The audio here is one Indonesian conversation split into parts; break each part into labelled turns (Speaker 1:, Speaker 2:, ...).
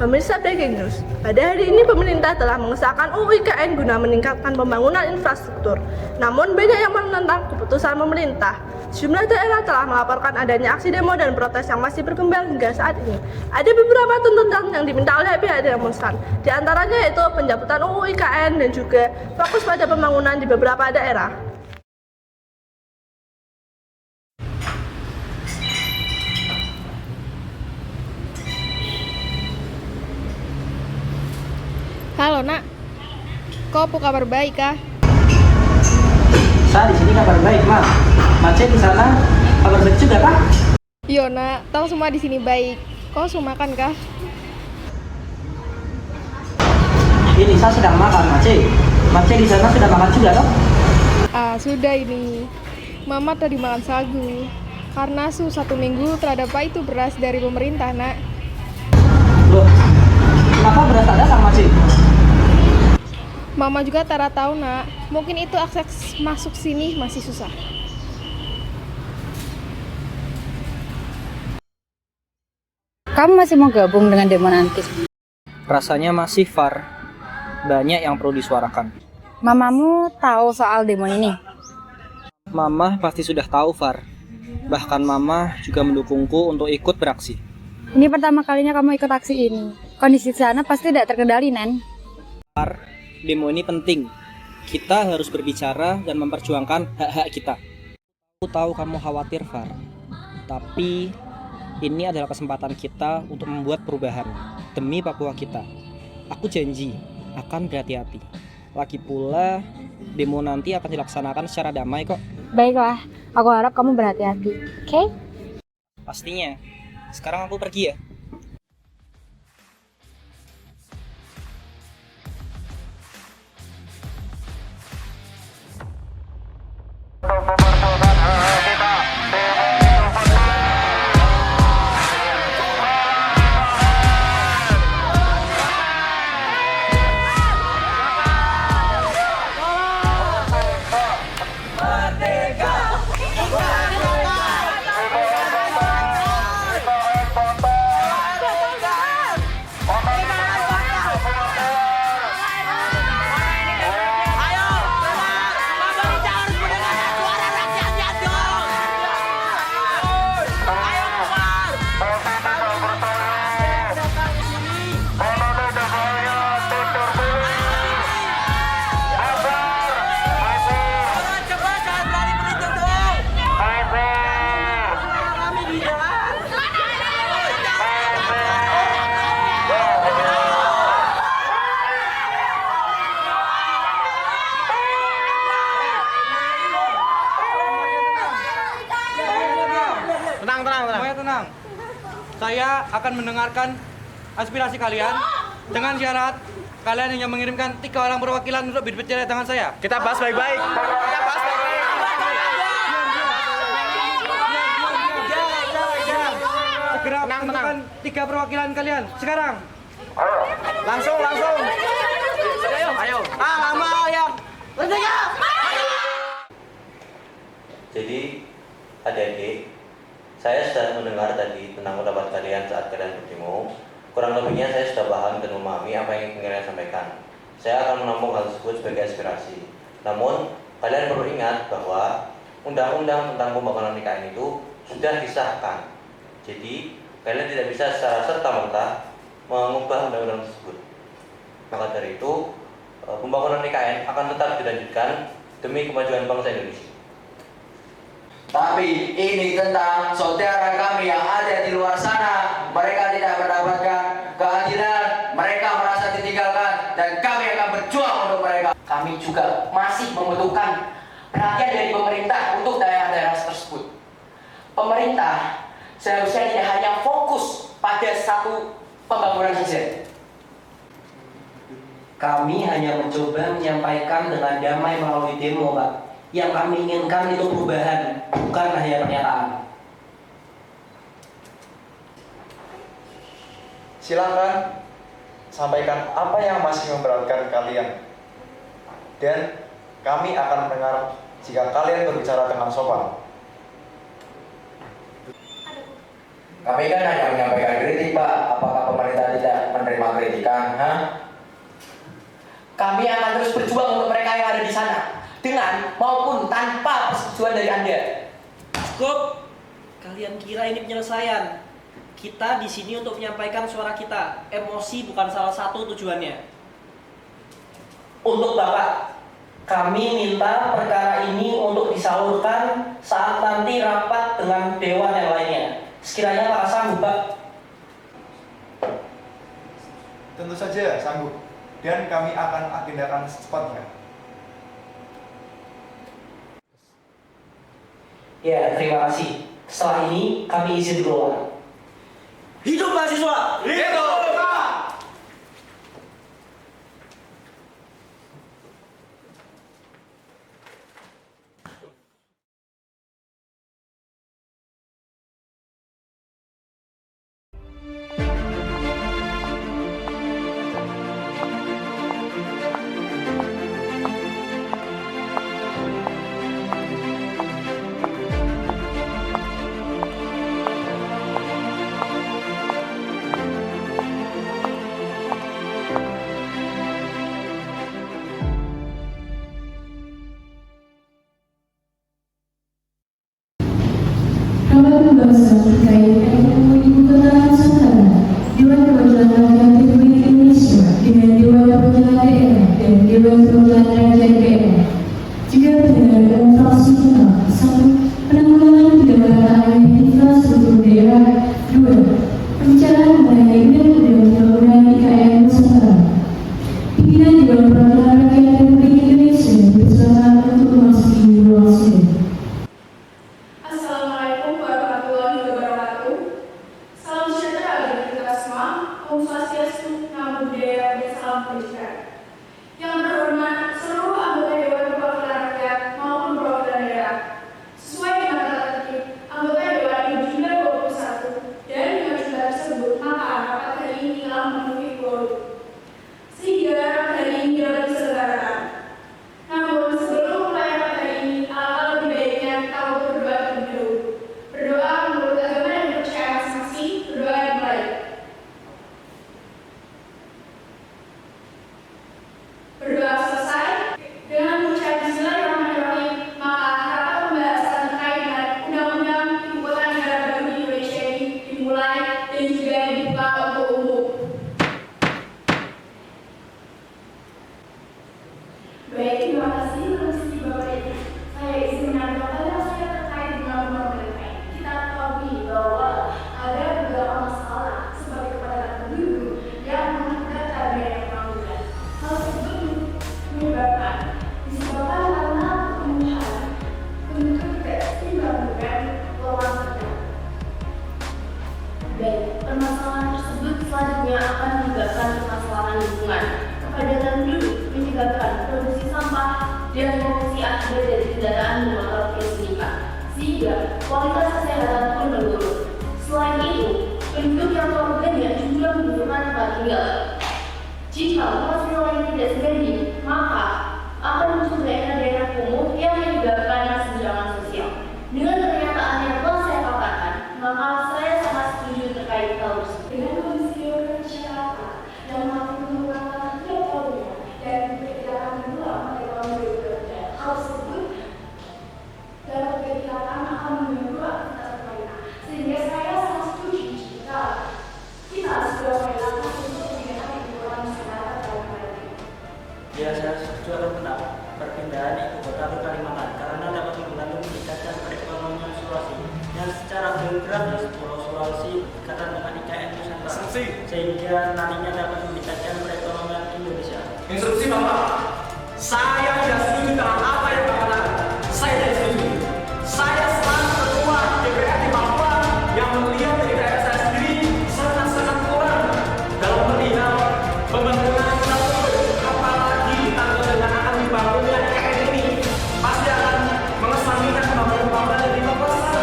Speaker 1: Pemirsa Breaking News, pada hari ini pemerintah telah mengesahkan UU IKN guna meningkatkan pembangunan infrastruktur. Namun banyak yang menentang keputusan pemerintah. Sejumlah daerah telah melaporkan adanya aksi demo dan protes yang masih berkembang hingga saat ini. Ada beberapa tuntutan yang diminta oleh pihak demonstran, di antaranya yaitu pencabutan UU IKN dan juga fokus pada pembangunan di beberapa daerah.
Speaker 2: Halo nak, kok apa kabar baik kah?
Speaker 3: Sa, di sini kabar baik, Ma. Mace di sana kabar baik juga, kah?
Speaker 2: Yo nak, tahu semua di sini baik. Kau sudah makan kah?
Speaker 3: Ini Sa sedang makan, Mace. Mace di sana sudah makan juga, toh?
Speaker 2: Sudah ini. Mama tadi makan sagu. Karena 1 minggu terhadap itu beras dari pemerintah nak.
Speaker 3: Loh, kenapa beras tak datang, Mace?
Speaker 2: Mama juga tak tahu nak. Mungkin itu akses masuk sini masih susah.
Speaker 4: Kamu masih mau gabung dengan demo nanti?
Speaker 3: Rasanya masih, Far. Banyak yang perlu disuarakan.
Speaker 4: Mamamu tahu soal demo ini?
Speaker 3: Mama pasti sudah tahu, Far. Bahkan Mama juga mendukungku untuk ikut beraksi.
Speaker 4: Ini pertama kalinya kamu ikut aksi ini. Kondisi di sana pasti tidak terkendali, Nen.
Speaker 3: Far, demo ini penting. Kita harus berbicara dan memperjuangkan hak-hak kita. Aku tahu kamu khawatir, Far. Tapi ini adalah kesempatan kita untuk membuat perubahan demi Papua kita. Aku janji akan berhati-hati. Lagi pula, demo nanti akan dilaksanakan secara damai kok.
Speaker 4: Baiklah, aku harap kamu berhati-hati. Oke?
Speaker 3: Pastinya. Sekarang aku pergi ya.
Speaker 5: Tenang. Saya akan mendengarkan aspirasi kalian dengan syarat kalian hanya mengirimkan 3 orang perwakilan untuk berbicara dengan saya.
Speaker 6: Kita bahas baik-baik.
Speaker 5: Segera tentukan 3 perwakilan kalian sekarang.
Speaker 6: Langsung. Ayo.
Speaker 5: Lama ya.
Speaker 7: Jadi, adik-adik, saya sudah mendengar tadi tentang pendapat kalian saat kalian berdemo. Kurang lebihnya saya sudah paham dan memahami apa yang ingin kalian sampaikan. Saya akan menampung hal tersebut sebagai aspirasi. Namun, kalian perlu ingat bahwa undang-undang tentang pembangunan IKN itu sudah disahkan. Jadi, kalian tidak bisa secara serta-merta mengubah undang-undang tersebut. Maka dari itu, pembangunan IKN akan tetap dilanjutkan demi kemajuan bangsa Indonesia.
Speaker 8: Tapi ini tentang saudara kami yang ada di luar sana. Mereka tidak mendapatkan keadilan, mereka merasa ditinggalkan, dan kami akan berjuang untuk mereka. Kami juga masih membutuhkan perhatian dari pemerintah untuk daerah-daerah tersebut. Pemerintah seharusnya tidak hanya fokus pada satu pembangunan saja. Kami hanya mencoba menyampaikan dengan damai melalui demo, Pak. Yang kami inginkan itu perubahan, bukan hanya pernyataan.
Speaker 6: Silakan sampaikan apa yang masih memberatkan kalian. Dan kami akan mendengar jika kalian berbicara dengan sopan.
Speaker 8: Kami kan hanya menyampaikan kritik, Pak. Apakah pemerintah tidak menerima berdagang, ha? Kami akan terus berjuang untuk mereka yang ada di sana, dengan maupun tanpa persetujuan dari Anda.
Speaker 3: Cukup. Kalian kira ini penyelesaian? Kita di sini untuk menyampaikan suara kita. Emosi bukan salah satu tujuannya.
Speaker 8: Untuk Bapak, kami minta perkara ini untuk disalurkan saat nanti rapat dengan dewan yang lainnya. Sekiranya Pak sanggup, Pak.
Speaker 6: Tentu saja sanggup, dan kami akan agendakan secepatnya.
Speaker 8: Ya, terima kasih. Setelah ini kami izin keluar.
Speaker 3: Hidup mahasiswa!
Speaker 5: Hidup!
Speaker 9: Kabar pembahasan terkait RUU Ibu Kota Nusantara, Dewan Perwakilan Rakyat Republik Indonesia dengan Dewan Perwakilan Daerah dan Dewan Perwakilan Rakyat Daerah. Jika pendengar infrastruktur 1. Penanggulangan tidak merataan infrastruktur daerah. 2. Pembicaraan mengenai undang-undang pembangunan IKN Nusantara. Pimpinan Dewan Perwakilan Rakyat Republik Indonesia bersama untuk memasuki ruang sidang.
Speaker 1: Assalamualaikum warahmatullahi wabarakatuh. Salam sejahtera bagi kita semua. Om Swastiastu, Namo Buddhaya, dan salam kebajikan. Yang terhormat seluruh anggota Dewan Perwakilan Rakyat maupun perwakilan daerah. Sesuai dengan tata tertib, anggota Dewan berjumlah 21 dan dengan jumlah tersebut maka rapat hari ini telah memenuhi quorum. Sehingga rapat hari ini dapat diselenggarakan. Namun sebelum mulai rapat hari ini, alangkah lebih baiknya kita berdoa terlebih dahulu. Berdoa menurut agama dan kepercayaan masing-masing. Berdoa dimulai. Berdoa selesai dengan mengucap Bismillahirrahmanirrahim, maka rapat pembahasan terkait dengan Undang-Undang Ibu Kota Negara Baru Indonesia ini dimulai dan juga dibuka untuk umum. Baik, terima kasih Permisi Bapak Ibu. Saya izin menyampaikan pendapat saya terkait dengan undang-undang ini. Kita ketahui bahwa ada beberapa masalah seperti kepadatan penduduk yang mengakibatkan adanya pengangguran. Hal tersebut disebabkan karena pertumbuhan penduduk tidak seimbang dengan luas kerja. Baik, permasalahan tersebut selanjutnya akan menyebabkan permasalahan lingkungan. Kepadatan penduduk menyebabkan produksi sampah dan polusi akibat dari kendaraan bermotor yang meningkat, sehingga kualitas kesehatan pun menurun. Selain itu, penduduk yang terlalu banyak juga membutuhkan tempat tinggal. Jika penghasilan yang tidak segini, maka akan muncul daerah-daerah kumuh yang menyebabkan kesenjangan sosial. Dengan pernyataan yang telah saya katakan, maka saya sangat setuju terkait hal tersebut. Dengan kondisi masyarakat yang mampu menggunakan tiap tahunnya dan diperkirakan mengulang pada tahun 2023, hal tersebut dapat diperkirakan akan mengganggu aktivitas permainan. Sehingga saya sangat setuju jika kita sudah melakukan untuk pemindahan ibu kota masyarakat dalam hal ini.
Speaker 3: Ya, saya setuju akan perpindahan ibu kota ke Kalimantan karena dapat membantu meningkatkan perekonomian Sulawesi yang secara geografis Pulau Sulawesi berdekatan dengan IKN Nusantara, sehingga nantinya dapat meningkatkan perekonomian Indonesia.
Speaker 5: Instruksi Bapak. Saya tidak setuju dengan apa yang Bapak katakan. Saya tidak setuju. Saya selaku ketua DPRD Papua yang melihat dari daerah saya sendiri sangat-sangat kurang dalam melihat pembangunan infrastruktur, apalagi ditambah dengan akan dibangunnya IKN ini pasti akan mengesampingkan pembangunan dari Papua sana.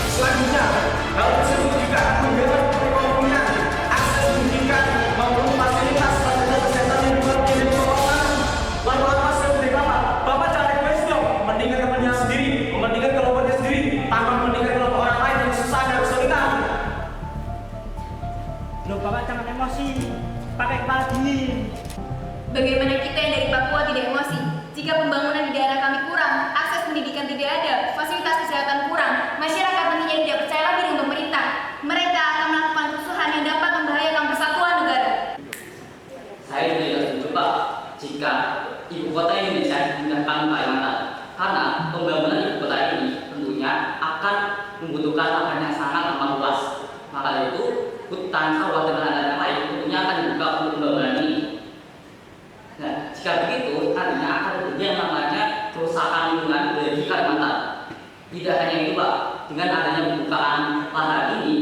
Speaker 5: Selanjutnya, hal tersebut juga akan menggerak perekonomian, akses pendidikan maupun fasilitas kesehatan yang dibuat di Papua sana. Lalu apa strategi Bapak?
Speaker 10: Bagaimana kita yang dari Papua tidak emosi? Jika pembangunan di daerah kami kurang, akses pendidikan tidak ada, fasilitas kesehatan kurang, masyarakat nantinya tidak percaya lagi dengan pemerintah. Mereka akan melakukan kerusuhan yang dapat membahayakan persatuan negara.
Speaker 11: Saya tidak setuju Pak, jika ibu kota Indonesia dipindahkan ke Kalimantan, karena pembangunan ibu kota ini tentunya akan membutuhkan lahan yang sangat amat luas. Maka dari itu, hutan, sawah, dan lahan yang lain tentunya akan dibuka untuk pembangunan ini. Nah, jika begitu, artinya akan terjadi yang namanya kerusakan lingkungan di Kalimantan. Tidak hanya itu Pak, dengan adanya pembukaan lahan ini,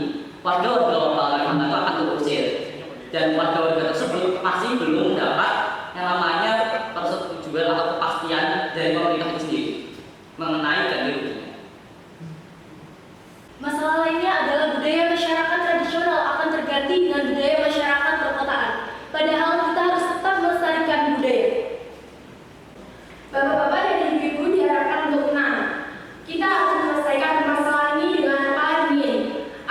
Speaker 11: warga-warga lokal Kalimantan itu akan terusir. Dan warga-warga tersebut masih belum mendapat yang namanya persetujuan atau kepastian dari pemerintah itu sendiri mengenai ganti ruginya.
Speaker 10: Masalah lainnya adalah budaya masyarakat tradisional akan terganti dengan budaya masyarakat perkotaan. Padahal kita harus tetap melestarikan budaya. Bapak-bapak dan ibu-ibu diharapkan untuk tenang. Kita akan menyelesaikan permasalahan ini dengan apa adanya.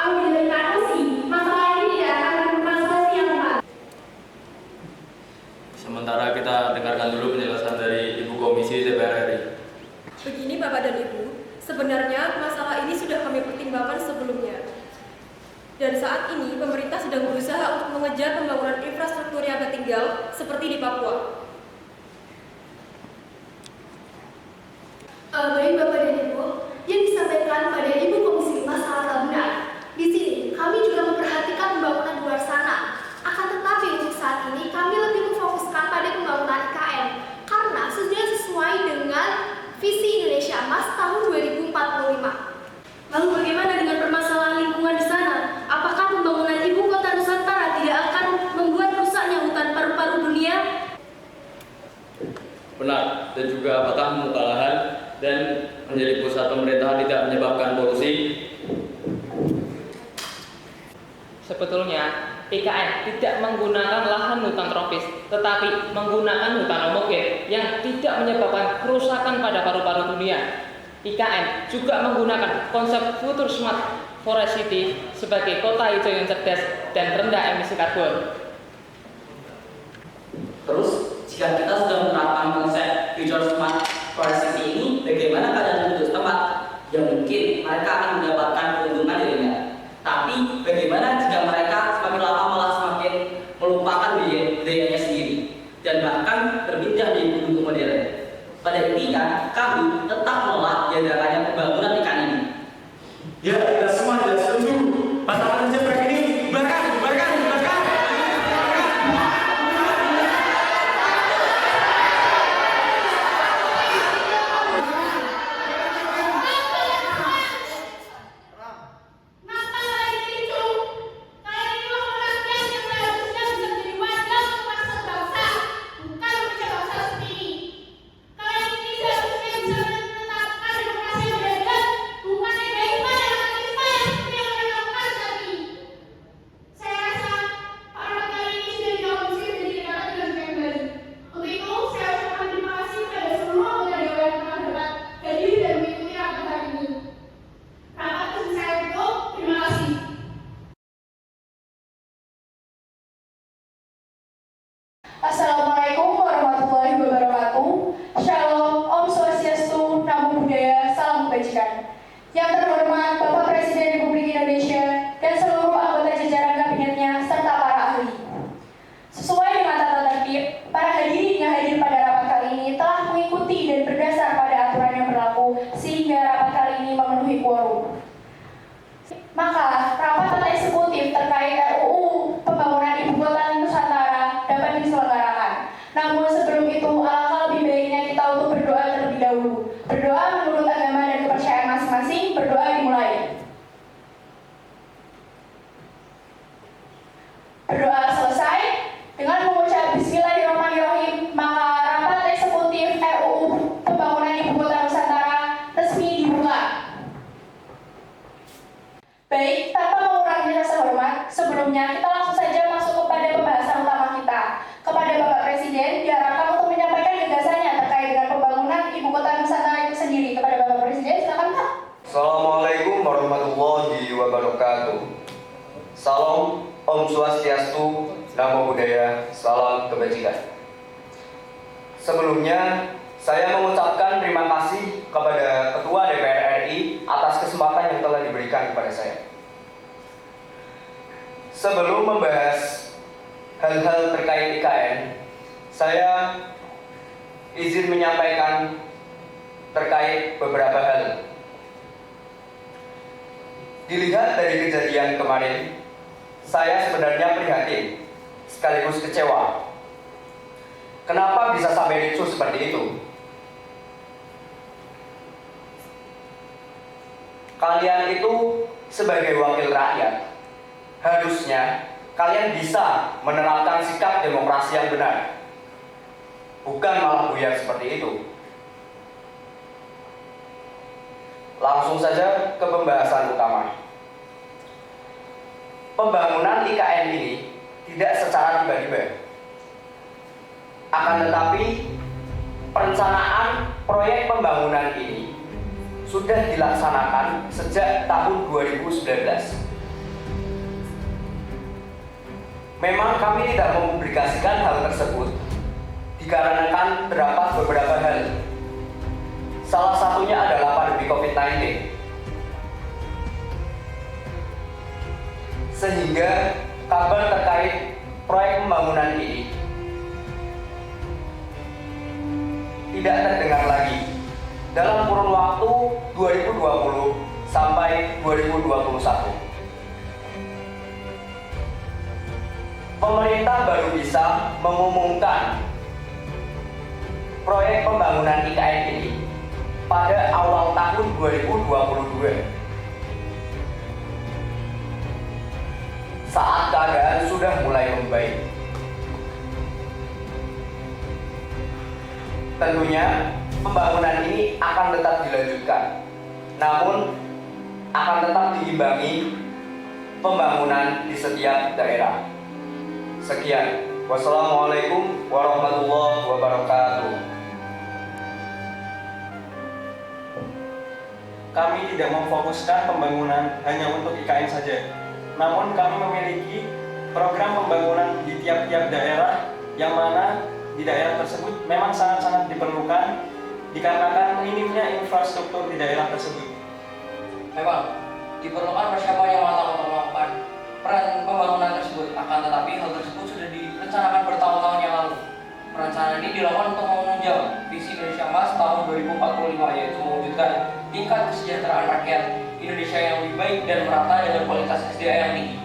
Speaker 10: Aku tidak emosi. Masalah ini tidak akan bermasalah yang tepat.
Speaker 12: Sementara kita dengarkan dulu penjelasan dari Ibu Komisi DPR RI.
Speaker 13: Begini Bapak dan Ibu, sebenarnya masalah ini sudah kami pertimbangkan sebelumnya. Dan saat ini pemerintah sedang berusaha untuk mengejar pembangunan infrastruktur yang tertinggal seperti di Papua.
Speaker 10: Baik Bapak dan Ibu, yang disampaikan pada Ibu Komisi 5 sangatlah benar. Di sini kami juga memperhatikan pembangunan di luar sana. Akan tetapi untuk saat ini kami lebih memfokuskan pada pembangunan IKN karena sudah sesuai dengan visi Indonesia Emas tahun 2045. Lalu bagaimana dengan permasalahan lingkungan di sana? Apakah pembangunan ibu kota Nusantara tidak akan membuat rusaknya hutan paru-paru dunia?
Speaker 12: Benar, dan juga apakah membuka lahan dan menjadi pusat pemerintahan tidak menyebabkan polusi?
Speaker 11: Sebetulnya, IKN tidak menggunakan lahan hutan tropis, tetapi menggunakan hutan homogen yang tidak menyebabkan kerusakan pada paru-paru dunia. IKN juga menggunakan konsep Future Smart Forest City sebagai kota hijau yang cerdas dan rendah emisi karbon. Terus, jika kita sudah menerapkan konsep Future Smart Forest City ini, bagaimana keadaan penduduk setempat? Ya mungkin mereka akan mendapatkan keuntungan darinya. Tapi bagaimana jika mereka semakin lama malah semakin melupakan budayanya sendiri dan bahkan berpindah menjadi penduduk modern? Pada intinya, kami tetap menolak diadakannya pembangunan ikan ini.
Speaker 5: Ya, kita semua tidak setuju. Pasangan seperti ini, bahkan.
Speaker 10: Assalamualaikum warahmatullahi wabarakatuh. Shalom, Om Swastiastu, Namo Buddhaya, salam kebajikan. Yang terhormat Bapak Presiden Republik Indonesia dan seluruh anggota jajaran kabinetnya serta para ahli. Sesuai dengan tata tertib, para hadirin yang hadir pada rapat kali ini telah mengikuti dan berdasar pada aturan yang berlaku sehingga rapat kali ini memenuhi quorum. Maka rapat tata eksekutif terkait RUU Pembangunan Ibu Kota Nusantara dapat diselenggarakan. Namun sebelum itu, alangkah lebih baiknya kita untuk berdoa terlebih dahulu. Berdoa menurut agama dan kepercayaan masing-masing. Berdoa dimulai. Berdoa selesai dengan mengucap Bismillahirrahmanirrahim. Maka rapat eksekutif RUU Pembangunan Ibu Kota Nusantara resmi dibuka. Baik, tanpa mengurangi rasa hormat, sebelumnya kita langsung saja masuk kepada pembahasan utama kita. Kepada Bapak Presiden, diharapkan untuk menyampaikan gagasannya terkait dengan pembangunan Ibu Kota Nusantara itu sendiri. Kepada Bapak Presiden, silakan Pak.
Speaker 6: Assalamualaikum warahmatullahi wabarakatuh. Salam, Om Swastiastu, Namo Buddhaya, salam kebajikan.
Speaker 5: Sebelumnya, saya mengucapkan terima kasih kepada Ketua DPR RI atas kesempatan yang telah diberikan kepada saya. Sebelum membahas hal-hal terkait IKN, saya izin menyampaikan terkait beberapa hal. Dilihat dari kejadian kemarin, saya sebenarnya prihatin sekaligus kecewa. Kenapa bisa sampai ricuh seperti itu? Kalian itu sebagai wakil rakyat, harusnya kalian bisa menerapkan sikap demokrasi yang benar, bukan malah buyar seperti itu. Langsung saja ke pembahasan utama. Pembangunan IKN ini tidak secara tiba-tiba. Akan tetapi, perencanaan proyek pembangunan ini sudah dilaksanakan sejak tahun 2019. Memang kami tidak mempublikasikan hal tersebut dikarenakan terdapat beberapa hal. Salah satunya adalah pandemi COVID-19. Sehingga kabar terkait proyek pembangunan ini tidak terdengar lagi dalam kurun waktu 2020 sampai 2021. Pemerintah baru bisa mengumumkan proyek pembangunan IKN ini pada awal tahun 2022. Saat keadaan sudah mulai membaik. Tentunya pembangunan ini akan tetap dilanjutkan, namun akan tetap diimbangi pembangunan di setiap daerah. Sekian. Wassalamualaikum warahmatullahi wabarakatuh.
Speaker 14: Kami tidak memfokuskan pembangunan hanya untuk IKN saja, namun kami memiliki program pembangunan di tiap-tiap daerah yang mana di daerah tersebut memang sangat-sangat diperlukan dikarenakan minimnya infrastruktur di daerah tersebut.
Speaker 8: Memang diperlukan persiapan yang matang untuk melakukan peran pembangunan tersebut, akan tetapi hal tersebut sudah direncanakan bertahun-tahun yang lalu. Perencanaan ini dilakukan untuk menunjang visi Indonesia Emas tahun 2045, yaitu mewujudkan tingkat kesejahteraan rakyat Indonesia yang lebih baik dan merata dengan kualitas SDM yang tinggi.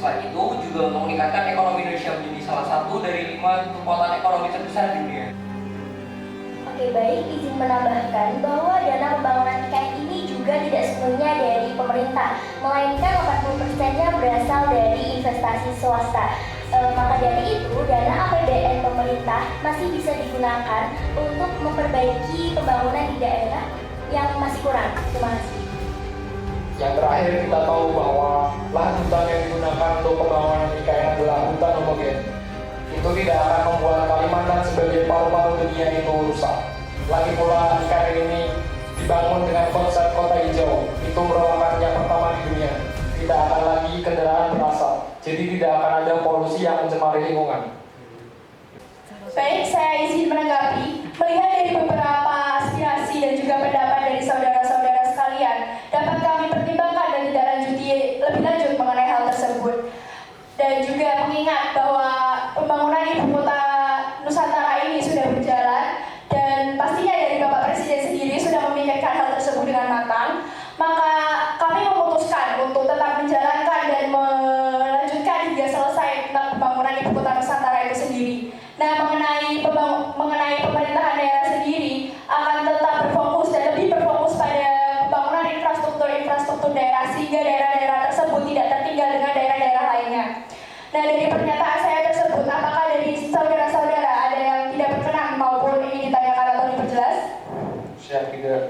Speaker 8: Selain itu, juga untuk meningkatkan ekonomi Indonesia menjadi salah satu dari 5 kekuatan ekonomi terbesar di dunia.
Speaker 15: Oke, baik, izin menambahkan bahwa dana pembangunan IKN ini juga tidak sepenuhnya dari pemerintah, melainkan 40%-nya berasal dari investasi swasta. Maka dari itu, dana APBN pemerintah masih bisa digunakan untuk memperbaiki pembangunan di daerah yang masih kurang. Terima kasih.
Speaker 16: Yang terakhir, kita tahu bahwa lahan hutan yang digunakan untuk pembangunan IKN adalah hutan homogen. Itu tidak akan membuat Kalimantan sebagai paru-paru dunia itu rusak. Lagi pula IKN ini dibangun dengan konsep kota hijau. Itu merupakan yang pertama di dunia. Tidak akan lagi kendaraan berasap. Jadi tidak akan ada polusi yang mencemari lingkungan.
Speaker 10: Baik, saya izin menanggapi. Melihat dari beberapa aspirasi dan juga pendapat dari saudara-saudara sekalian, dapat kami pertimbangkan dan tidak lebih lanjut mengenai hal tersebut. Dan juga mengingat bahwa pembangunan ibu kota Nusantara ini sudah berjalan dan pastinya dari Bapak Presiden sendiri sudah memikirkan hal tersebut dengan matang, maka kami memutuskan untuk tetap menjalankan dan melanjutkan hingga selesai tentang pembangunan ibu kota Nusantara itu sendiri. Nah, mengenai pemerintahan daerah sendiri akan tetap berfokus dan lebih berfokus pada pembangunan infrastruktur daerah sehingga daerah-daerah tersebut tidak tertinggal dengan daerah-daerah lainnya. Nah, dari pernyataan saya tersebut, apakah dari saudara-saudara ada yang tidak berkenan maupun ingin ditanyakan atau diperjelas?
Speaker 16: Siap, tidak.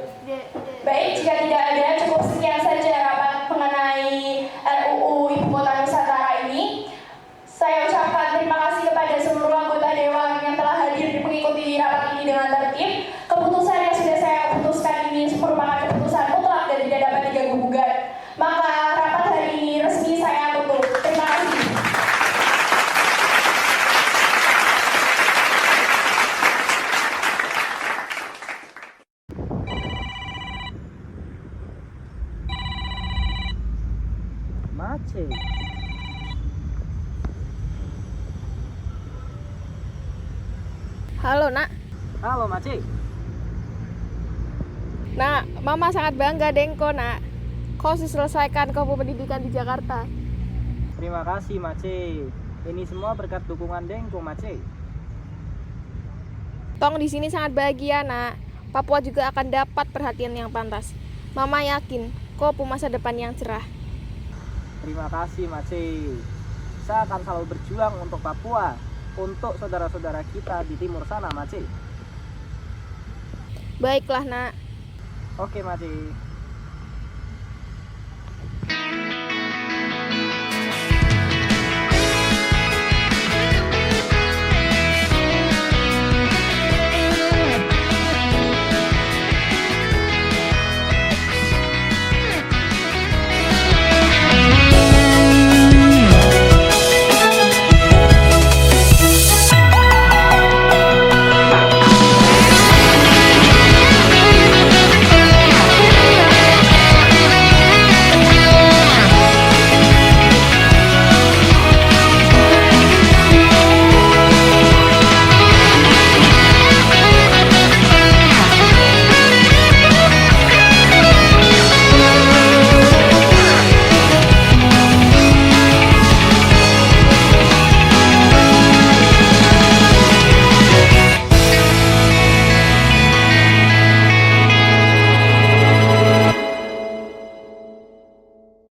Speaker 10: Baik, jika tidak ada, cukup sekian saja rapat mengenai RUU Ibu Kota Nusantara ini. Saya ucapkan terima kasih kepada seluruh anggota Dewan yang telah hadir mengikuti rapat ini dengan tertib. Keputusan yang sudah saya putuskan ini merupakan keputusan mutlak dan tidak dapat diganggu-gugat. Maka rapat hari ini resmi saya tutup. Terima kasih.
Speaker 2: Halo, Nak.
Speaker 3: Halo, Mace.
Speaker 2: Nak, Mama sangat bangga dengko, Nak. Kau selesaikan kau pendidikan di Jakarta.
Speaker 3: Terima kasih, Mace. Ini semua berkat dukungan Dengko, Mace.
Speaker 2: Tong di sini sangat bahagia, Nak. Papua juga akan dapat perhatian yang pantas. Mama yakin kau punya masa depan yang cerah.
Speaker 3: Terima kasih, Mace. Saya akan selalu berjuang untuk Papua, untuk saudara-saudara kita di timur sana, Mace.
Speaker 2: Baiklah, Nak.
Speaker 3: Oke, Mace.